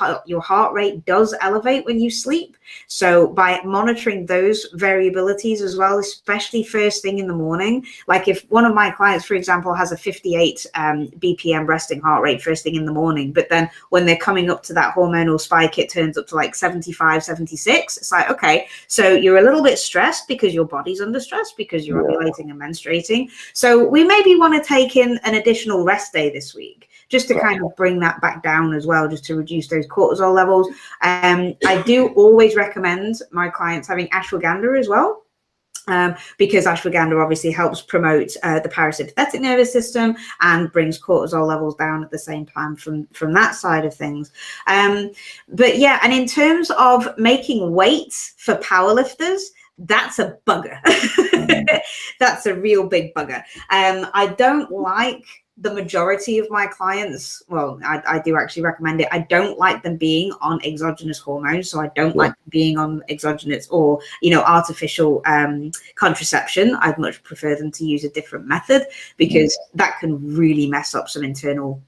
heart rate does elevate when you sleep. So by monitoring those variabilities as well, especially first thing in the morning, like if one of my clients, for example, has a 58 BPM resting heart rate first thing in the morning, but then when they're coming up to that hormonal spike, it turns up to like 75, 76. It's like, okay, so you're a little bit stressed because your body's under stress because you're ovulating and menstruating. So we maybe want to take in an additional rest day this week, just to kind of bring that back down as well, just to reduce those cortisol levels. I do always recommend my clients having ashwagandha as well. because ashwagandha obviously helps promote the parasympathetic nervous system and brings cortisol levels down at the same time from that side of things. But yeah, and in terms of making weights for powerlifters, that's a bugger. That's a real big bugger. I don't like the majority of my clients, well, I do actually recommend it. I don't like them being on exogenous hormones. So I don't like being on exogenous or, artificial contraception. I'd much prefer them to use a different method, because that can really mess up some internal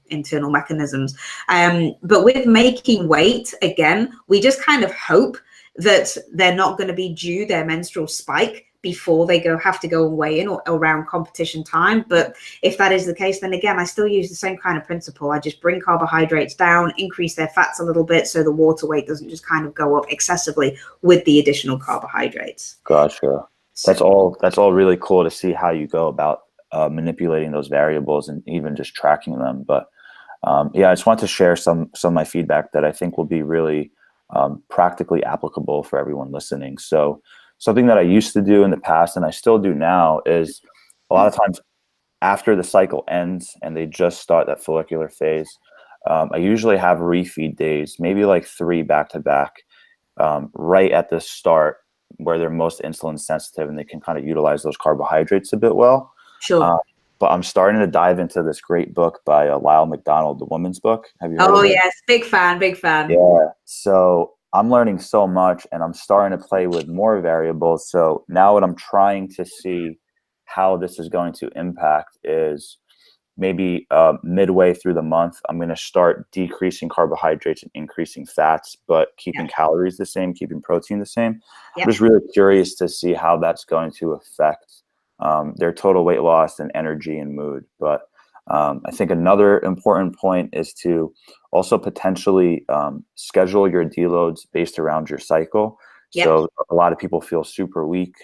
mechanisms. But with making weight, again, we just kind of hope that they're not going to be due their menstrual spike before they have to go and weigh in or around competition time. But if that is the case, then again, I still use the same kind of principle. I just bring carbohydrates down, increase their fats a little bit, so the water weight doesn't just kind of go up excessively with the additional carbohydrates. Gotcha. That's all really cool to see how you go about manipulating those variables and even just tracking them. But I just want to share some of my feedback that I think will be really practically applicable for everyone listening. So something that I used to do in the past, and I still do now, is a lot of times after the cycle ends and they just start that follicular phase, I usually have refeed days, maybe like 3 back-to-back, right at the start where they're most insulin sensitive and they can kind of utilize those carbohydrates a bit well. Sure. But I'm starting to dive into this great book by Lyle McDonald, The Woman's Book. Have you heard of it? Yes. Big fan. Yeah. So I'm learning so much, and I'm starting to play with more variables. So now what I'm trying to see how this is going to impact is maybe midway through the month, I'm going to start decreasing carbohydrates and increasing fats, but keeping calories the same, keeping protein the same. I'm just really curious to see how that's going to affect their total weight loss and energy and mood. But I think another important point is to also potentially schedule your deloads based around your cycle. So a lot of people feel super weak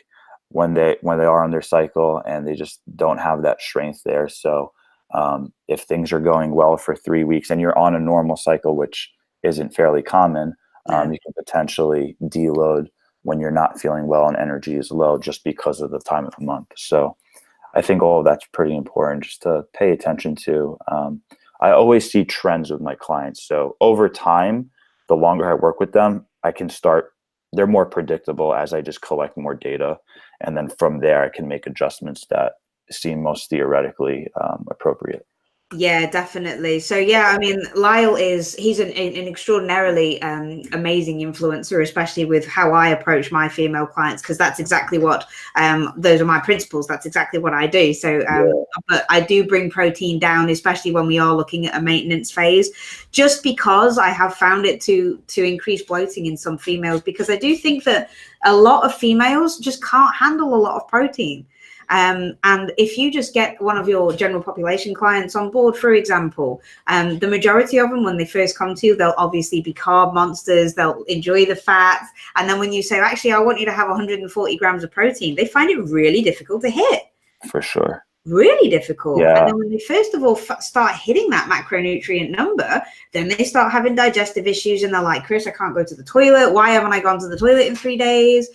when they are on their cycle, and they just don't have that strength there. So if things are going well for 3 weeks and you're on a normal cycle, which isn't fairly common, you can potentially deload when you're not feeling well and energy is low, just because of the time of the month. So I think all of that's pretty important just to pay attention to. I always see trends with my clients. So over time, the longer I work with them, they're more predictable as I just collect more data. And then from there, I can make adjustments that seem most theoretically appropriate. Yeah, definitely. So yeah, I mean, Lyle he's an extraordinarily amazing influencer, especially with how I approach my female clients, because that's exactly what those are my principles. That's exactly what I do. So but I do bring protein down, especially when we are looking at a maintenance phase, just because I have found it to increase bloating in some females, because I do think that a lot of females just can't handle a lot of protein. And if you just get one of your general population clients on board, for example, the majority of them, when they first come to you, they'll obviously be carb monsters. They'll enjoy the fats. And then when you say, actually, I want you to have 140 grams of protein, they find it really difficult to hit. For sure. Really difficult. Yeah. And then when they first of all start hitting that macronutrient number, then they start having digestive issues, and they're like, Chris, I can't go to the toilet. Why haven't I gone to the toilet in 3 days?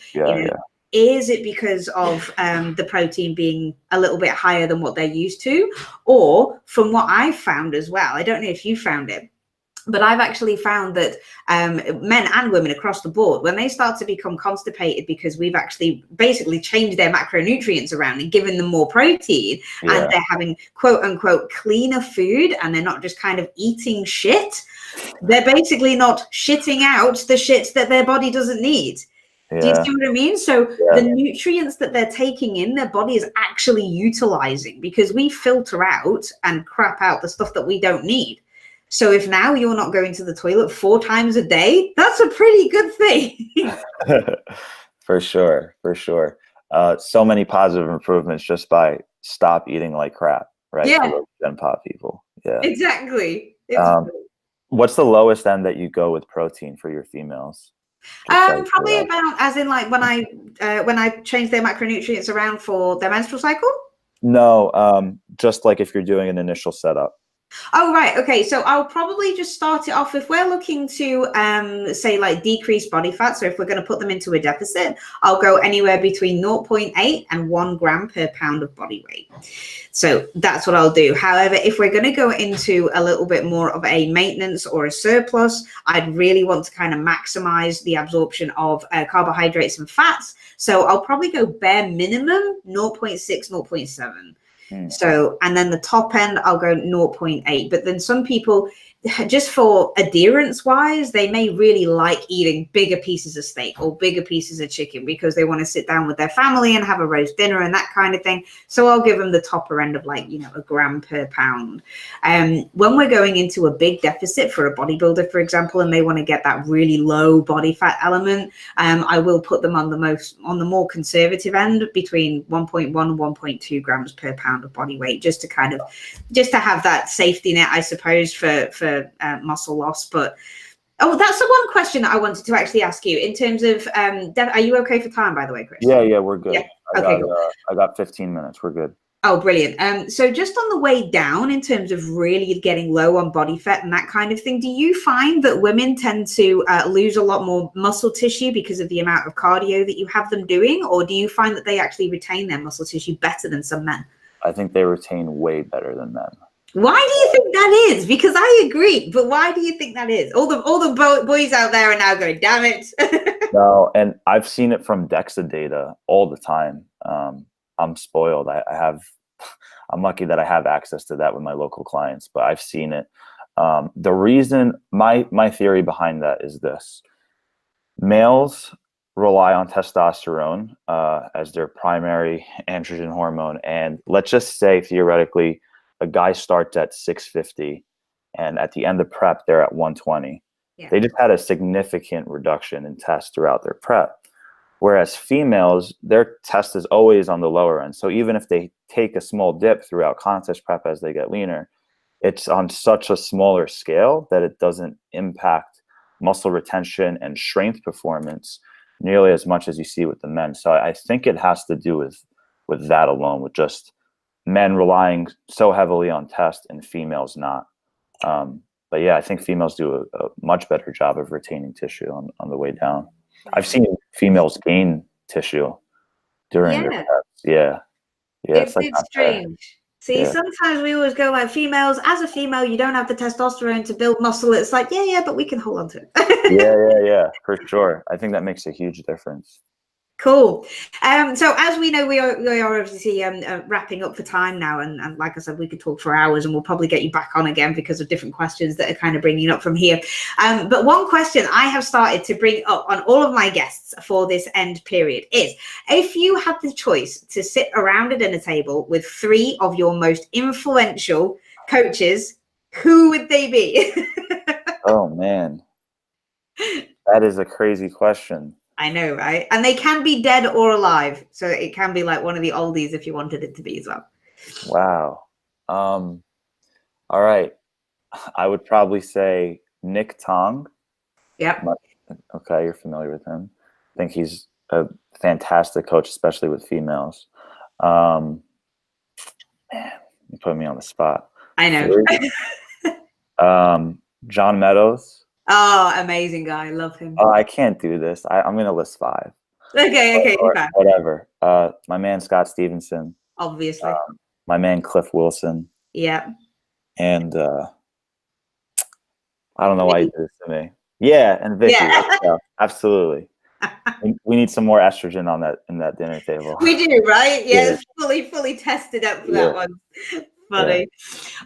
Is it because of the protein being a little bit higher than what they're used to? Or from what I've found as well, I don't know if you found it, but I've actually found that men and women across the board, when they start to become constipated because we've actually basically changed their macronutrients around and given them more protein, and they're having quote unquote cleaner food, and they're not just kind of eating shit, they're basically not shitting out the shit that their body doesn't need. Do you see what I mean? So the nutrients that they're taking in, their body is actually utilizing, because we filter out and crap out the stuff that we don't need. So if now you're not going to the toilet 4 times a day, that's a pretty good thing. For sure. So many positive improvements just by stop eating like crap, right? Yeah. For those Gen Pop people. Yeah. Exactly. What's the lowest end that you go with protein for your females? Probably about, as in like when I change their macronutrients around for their menstrual cycle. No, just like if you're doing an initial setup. Oh, right. Okay. So I'll probably just start it off if we're looking to say like decrease body fat. So if we're going to put them into a deficit, I'll go anywhere between 0.8 and 1 gram per pound of body weight. So that's what I'll do. However, if we're going to go into a little bit more of a maintenance or a surplus, I'd really want to kind of maximize the absorption of carbohydrates and fats. So I'll probably go bare minimum 0.6, 0.7. So, and then the top end, I'll go 0.8. But then some people, just for adherence wise, they may really like eating bigger pieces of steak or bigger pieces of chicken because they want to sit down with their family and have a roast dinner and that kind of thing. So I'll give them the topper end of like, a gram per pound. When we're going into a big deficit for a bodybuilder, for example, and they want to get that really low body fat element, I will put them on the more conservative end between 1.1 and 1.2 grams per pound of body weight, just to have that safety net, I suppose, for muscle loss. But that's the one question that I wanted to actually ask you in terms of are you okay for time, by the way, Chris? Yeah, we're good. Yeah. Okay, I got 15 minutes. We're good. Oh, brilliant. So just on the way down, in terms of really getting low on body fat and that kind of thing, do you find that women tend to lose a lot more muscle tissue because of the amount of cardio that you have them doing, or do you find that they actually retain their muscle tissue better than some men? I think they retain way better than men. Why do you think that is? Because I agree, but why do you think that is? All the boys out there are now going, damn it. No, and I've seen it from DEXA data all the time. I'm spoiled. I'm lucky that I have access to that with my local clients, but I've seen it. The reason, my theory behind that is this: males rely on testosterone as their primary androgen hormone, and let's just say theoretically, a guy starts at 650 and at the end of prep, they're at 120. Yeah. They just had a significant reduction in test throughout their prep. Whereas females, their test is always on the lower end. So even if they take a small dip throughout contest prep as they get leaner, it's on such a smaller scale that it doesn't impact muscle retention and strength performance nearly as much as you see with the men. So I think it has to do with that alone, with just men relying so heavily on test and females not. But yeah, I think females do a much better job of retaining tissue on the way down. I've seen females gain tissue during their preps. Yeah. It's strange. See, sometimes we always go like females, as a female, you don't have the testosterone to build muscle. It's like, yeah, but we can hold on to it. Yeah, for sure. I think that makes a huge difference. Cool. So as we know, we are obviously wrapping up for time now, and like I said, we could talk for hours, and we'll probably get you back on again because of different questions that are kind of bringing up from here. But one question I have started to bring up on all of my guests for this end period is, if you had the choice to sit around a dinner table with 3 of your most influential coaches, who would they be? Oh man, that is a crazy question. I know, right? And they can be dead or alive. So it can be like one of the oldies if you wanted it to be as well. Wow. All right. I would probably say Nick Tong. Yep. Okay, you're familiar with him. I think he's a fantastic coach, especially with females. Man, you put me on the spot. I know. John Meadows. Oh, amazing guy. I love him. Oh, I can't do this. I'm going to list 5. Okay. Whatever. My man, Scott Stevenson. Obviously. My man, Cliff Wilson. Yeah. And I don't know why you did this to me. Yeah, and Vicky. Yeah. Absolutely. We need some more estrogen in that dinner table. We do, right? Yeah. Fully tested up for that one. Funny. Yeah.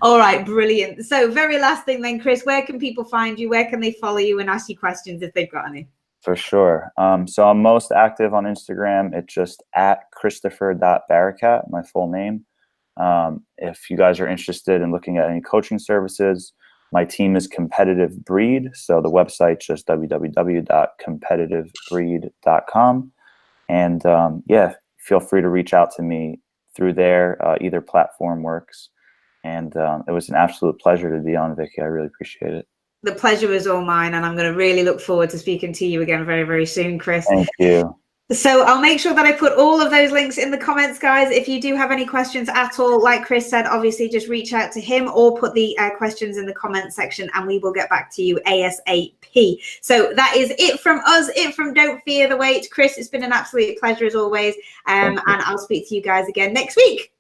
All right, brilliant. So very last thing then, Chris, where can people find you? Where can they follow you and ask you questions if they've got any? For sure. So I'm most active on Instagram. It's just at Christopher.Barakat, my full name. If you guys are interested in looking at any coaching services, my team is Competitive Breed. So the website's just www.competitivebreed.com. And feel free to reach out to me through there. Either platform works. And it was an absolute pleasure to be on, Vicky. I really appreciate it. The pleasure was all mine, and I'm going to really look forward to speaking to you again very, very soon, Chris. Thank you. So I'll make sure that I put all of those links in the comments, guys. If you do have any questions at all, like Chris said, obviously just reach out to him or put the questions in the comments section and we will get back to you ASAP. So that is it from us, it from Don't Fear the Wait. Chris, it's been an absolute pleasure as always. And I'll speak to you guys again next week.